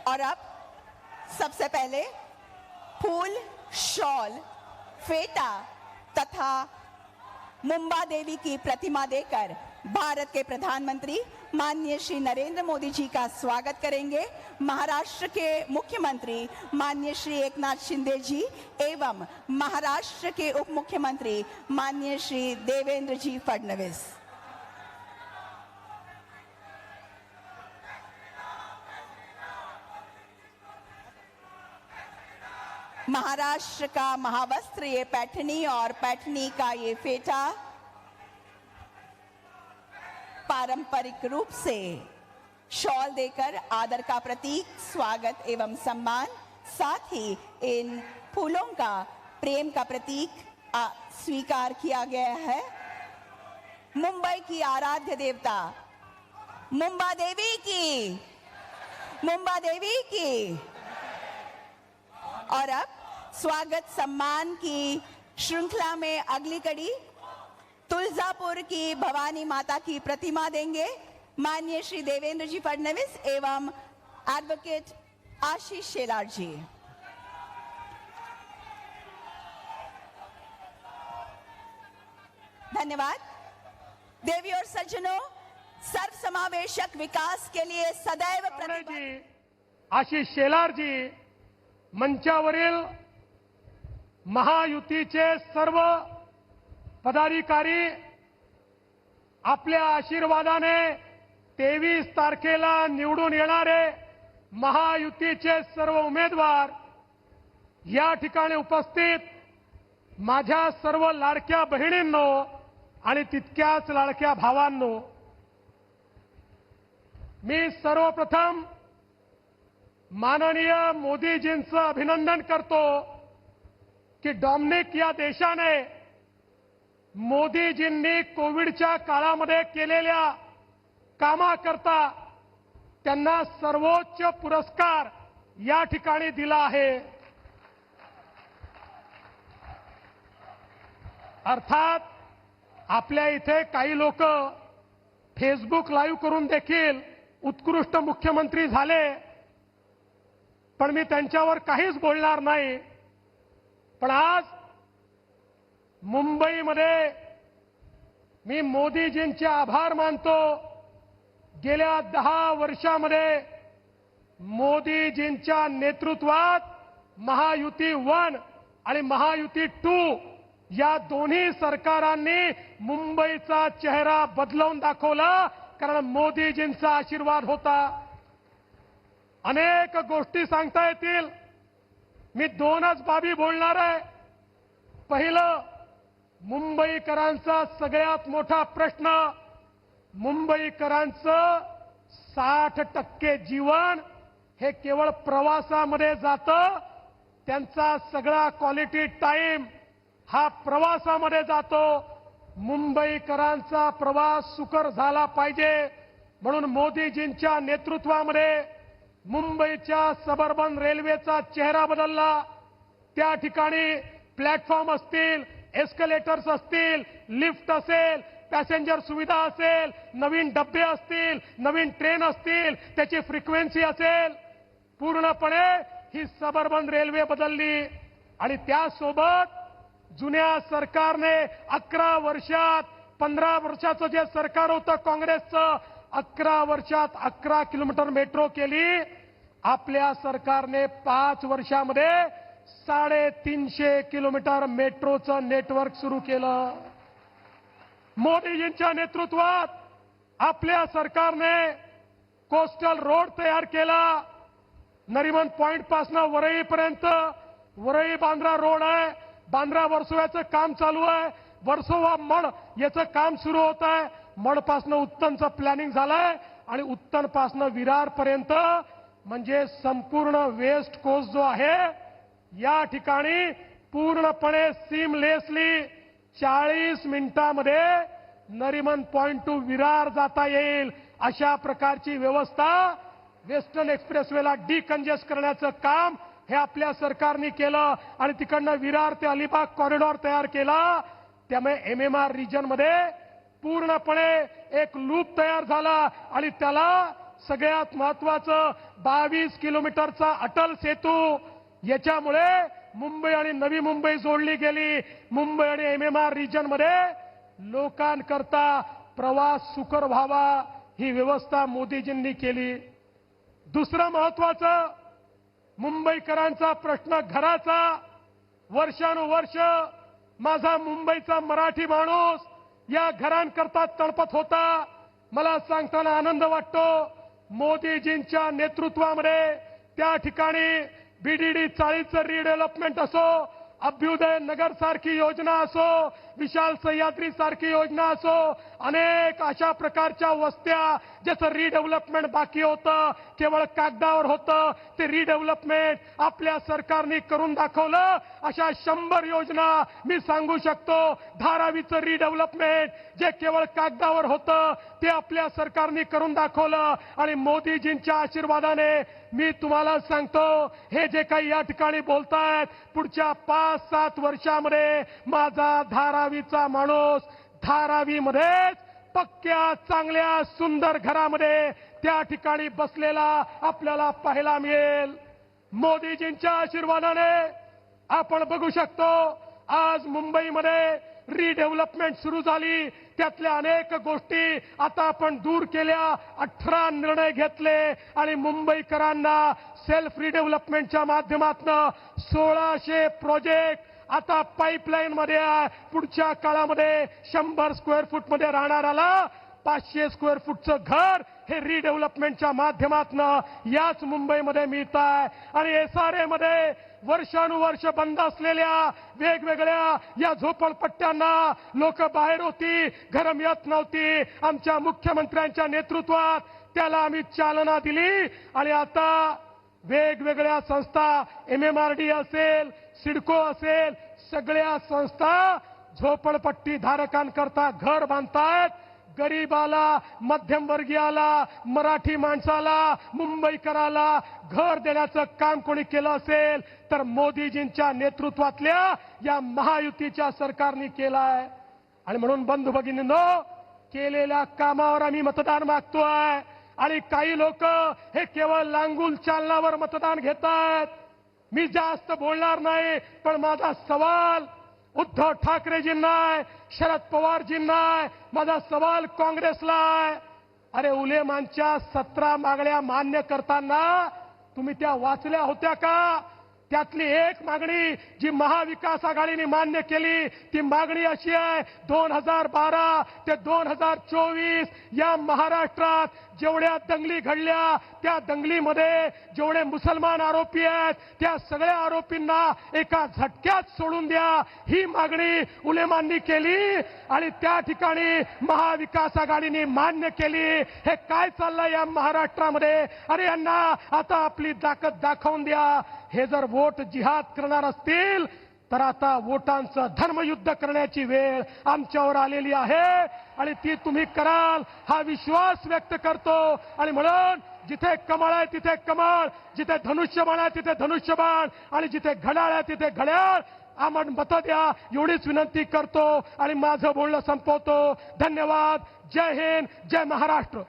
और अब सबसे पहले फूल, शॉल, फेटा तथा मुंबा देवी की प्रतिमा देकर भारत के प्रधानमंत्री माननीय श्री नरेंद्र मोदी जी का स्वागत करेंगे महाराष्ट्र के मुख्यमंत्री माननीय श्री एकनाथ शिंदे जी एवं महाराष्ट्र के उप मुख्यमंत्री माननीय श्री देवेंद्र जी फडणवीस। महाराष्ट्र का महावस्त्र ये पैठनी और पैठनी का ये फेटा पारंपरिक रूप से शॉल देकर आदर का प्रतीक, स्वागत एवं सम्मान, साथ ही इन फूलों का प्रेम का प्रतीक स्वीकार किया गया है। मुंबई की आराध्य देवता मुंबा देवी की, मुंबा देवी की। और अब स्वागत सम्मान की श्रृंखला में अगली कड़ी तुलजापुर की भवानी माता की प्रतिमा देंगे माननीय श्री देवेंद्र जी फडणवीस एवं एडवोकेट आशीष शेलार जी। धन्यवाद। देवी और सज्जनों, सर्व समावेशक विकास के लिए सदैव प्रतिबद्ध। आशीष शेलार जी मंचावरील महायुतीचे सर्व पदाधिकारी आपल्या आशीर्वादाने 23 तारखेला निवडून येणारे महायुतीचे सर्व उमेदवार या ठिकाणी उपस्थित माझ्या सर्व लाडक्या बहिणींनो आणि तितक्याच लाडक्या भावांनो, मी सर्वप्रथम माननीय मोदीजींचं अभिनंदन करतो की डॉमिनिक या देशाने मोदीजींनी कोविडच्या काळामध्ये केलेल्या कामाकरता त्यांना सर्वोच्च पुरस्कार या ठिकाणी दिला आहे। अर्थात आपल्या इथे काही लोक फेसबुक लाईव्ह करून देखील उत्कृष्ट मुख्यमंत्री झाले, पण मी त्यांच्यावर काहीच बोलणार नाही। पण आज मुंबईमध्ये मी मोदीजींचे आभार मानतो। गेल्या 10 वर्षामध्ये मोदीजींच्या नेतृत्वात महायुती 1 आणि महायुती 2 या दोन्ही सरकारांनी मुंबईचा चेहरा बदलवून दाखवला, कारण मोदीजींचा आशीर्वाद होता। अनेक गोष्टी सांगता येतील, मी 2च बाबी बोलणार आहे। पहिलं, मुंबईकरांचा सगळ्यात मोठा प्रश्न, मुंबईकरांचं 60% जीवन हे केवळ प्रवासामध्ये जातं। त्यांचा सगळा क्वालिटी टाइम हा प्रवासामध्ये जातो। मुंबईकरांचा प्रवास सुकर झाला पाहिजे म्हणून मोदीजींच्या नेतृत्वामध्ये मुंबईच्या सबअर्बन रेल्वेचा चेहरा बदलला। त्या ठिकाणी प्लॅटफॉर्म असतील, एस्केलेटर्स असतील, लिफ्ट असेल, पॅसेंजर सुविधा असेल, नवीन डब्बे असतील, नवीन ट्रेन असतील, त्याची फ्रिक्वेन्सी असेल, पूर्णपणे ही सबअर्बन रेल्वे बदलली। आणि त्यासोबत जुन्या सरकारने 11 वर्षात 15 वर्षाचं जे सरकार होतं काँग्रेसचं, 11 वर्षात 11 किलोमीटर मेट्रो केली। आपल्या सरकारने 5 वर्षामध्ये 350 किलोमीटर मेट्रोचं नेटवर्क सुरू केलं। मोदीजींच्या नेतृत्वात आपल्या सरकारने कोस्टल रोड तयार केला। नरिमन पॉइंट पासून वरईपर्यंत वरई बांद्रा रोड आहे। बांद्रा वर्सोव्याचं काम चालू आहे। वर्सोवा मड याचं काम सुरू होत आहे। मडपासून उत्तनचं प्लॅनिंग झालंय आणि उत्तनपासून विरारपर्यंत म्हणजे संपूर्ण वेस्ट कोस्ट जो आहे या ठिकाणी पूर्णपणे सीमलेसली 40 मिनिटांमध्ये नरिमन पॉइंट टू विरार जाता येईल अशा प्रकारची व्यवस्था वेस्टर्न एक्सप्रेसवेला डिकंजेस्ट करण्याचं काम हे आपल्या सरकारने केलं आणि तिकडनं विरार ते अलिबाग कॉरिडॉर तयार केला। त्यामुळे एमएमआर रिजन मध्ये पूर्णपणे एक लूप तयार झाला आणि त्याला सगळ्यात महत्वाचं 22 किलोमीटरचा अटल सेतू, याच्यामुळे मुंबई आणि नवी मुंबई जोडली गेली. मुंबई आणि MMR रिजन मध्ये लोकांकरता प्रवास सुकर व्हावा, ही व्यवस्था मोदीजींनी केली. दुसरं महत्वाचं, मुंबईकरांचा प्रश्न घराचा. वर्षानुवर्ष माझा मुंबईचा मराठी माणूस या घरांकरता तळपत होता. मला सांगताना आनंद वाटतो, मोदीजींच्या नेतृत्वामध्ये त्या ठिकाणी BDD 40चं रिडेव्हलपमेंट असो, अभ्युदय नगर सारखी योजना असो, विशाल सह्याद्री सारखी योजना असो, अनेक अशा प्रकारच्या वस्त्या ज्याचं रिडेव्हलपमेंट बाकी होतं, केवळ कागदावर होतं, ते रिडेव्हलपमेंट आपल्या सरकारने करून दाखवलं. अशा 100 योजना मी सांगू शकतो. धारावीचं रिडेव्हलपमेंट जे केवळ कागदावर होतं, ते आपल्या सरकारने करून दाखवलं. आणि मोदीजींच्या आशीर्वादाने मी तुम्हाला सांगतो, हे जे काही या ठिकाणी बोलतायत, पुढच्या 5-7 वर्षामध्ये माझा धारावीचा माणूस धारावीमध्येच पक्क्या चांगल्या सुंदर घरामध्ये त्या ठिकाणी बसलेला आपल्याला पाहायला मिळेल. मोदीजींच्या आशीर्वादाने आपण बघू शकतो, आज मुंबईमध्ये रिडेव्हलपमेंट सुरू झाली. त्यातल्या अनेक गोष्टी आता आपण दूर केल्या. 18 निर्णय घेतले आणि मुंबईकरांना सेल्फ रिडेव्हलपमेंटच्या माध्यमातून 1600 प्रोजेक्ट आता पाईपलाईन मध्ये आहे. पुढच्या काळामध्ये 100 स्क्वेअर फूट मध्ये राहणाऱ्याला 500 स्क्वेअर फूटचं घर हे रिडेव्हलपमेंटच्या माध्यमातून याच मुंबईमध्ये मिळत आहे. आणि SRA मध्ये वर्षानुवर्ष बंद असलेल्या वेगवेगळ्या या झोपडपट्ट्यांना लोक बाहेर होती, घरं मिळत नव्हती. आमच्या मुख्यमंत्र्यांच्या नेतृत्वात त्याला आम्ही चालना दिली आणि आता वेगवेगळ्या संस्था, MMRD असेल, सिडको असेल, सगळ्या संस्था झोपडपट्टी धारकांकरता घर बांधतायत. गरीबाला, मध्यमवर्गीयाला, मराठी माणसाला, मुंबईकराला घर देण्याचं काम कोणी केलं असेल तर मोदीजींच्या नेतृत्वातल्या या महायुतीच्या सरकारने केलं आहे. आणि म्हणून बंधू भगिनींनो, केलेल्या कामावर आम्ही मतदान मागतोय. आणि काही लोक हे केवळ लांगुल चालनावर मतदान घेतात. मी जास्त बोलणार नाही, पण माझा सवाल उद्धव ठाकरेजींना आहे, शरद पवारजींना आहे, माझा सवाल काँग्रेसला आहे. अरे उलेमानच्या 17 मागण्या मान्य करताना तुम्ही त्या वाचल्या होत्या का? त्यातली एक मागणी जी महाविकास आघाडीने मान्य केली, ती मागणी अशी आहे, 2012 ते 2024 या महाराष्ट्रात जेवढ्या दंगली घडल्या, त्या दंगलीमध्ये जेवढे मुसलमान आरोपी आहेत, त्या सगळ्या आरोपींना एका झटक्यात सोडून द्या. ही मागणी उलेमांनी केली आणि त्या ठिकाणी महाविकास आघाडीने मान्य केली. हे काय चाललंय या महाराष्ट्रामध्ये? अरे यांना आता आपली ताकद दाखवून द्या. हे जर वोट जिहाद करणार असतील तर आता वोटांचं धर्मयुद्ध करण्याची वेळ आमच्यावर आलेली आहे आणि ती तुम्ही कराल हा विश्वास व्यक्त करतो. आणि म्हणून जिथे कमळ आहे तिथे कमळ, जिथे धनुष्यबाण आहे तिथे धनुष्यबाण, आणि जिथे घड्याळ आहे तिथे घड्याळ आम्हाला मतं द्या, एवढीच विनंती करतो आणि माझं बोलणं संपवतो. धन्यवाद. जय हिंद, जय महाराष्ट्र.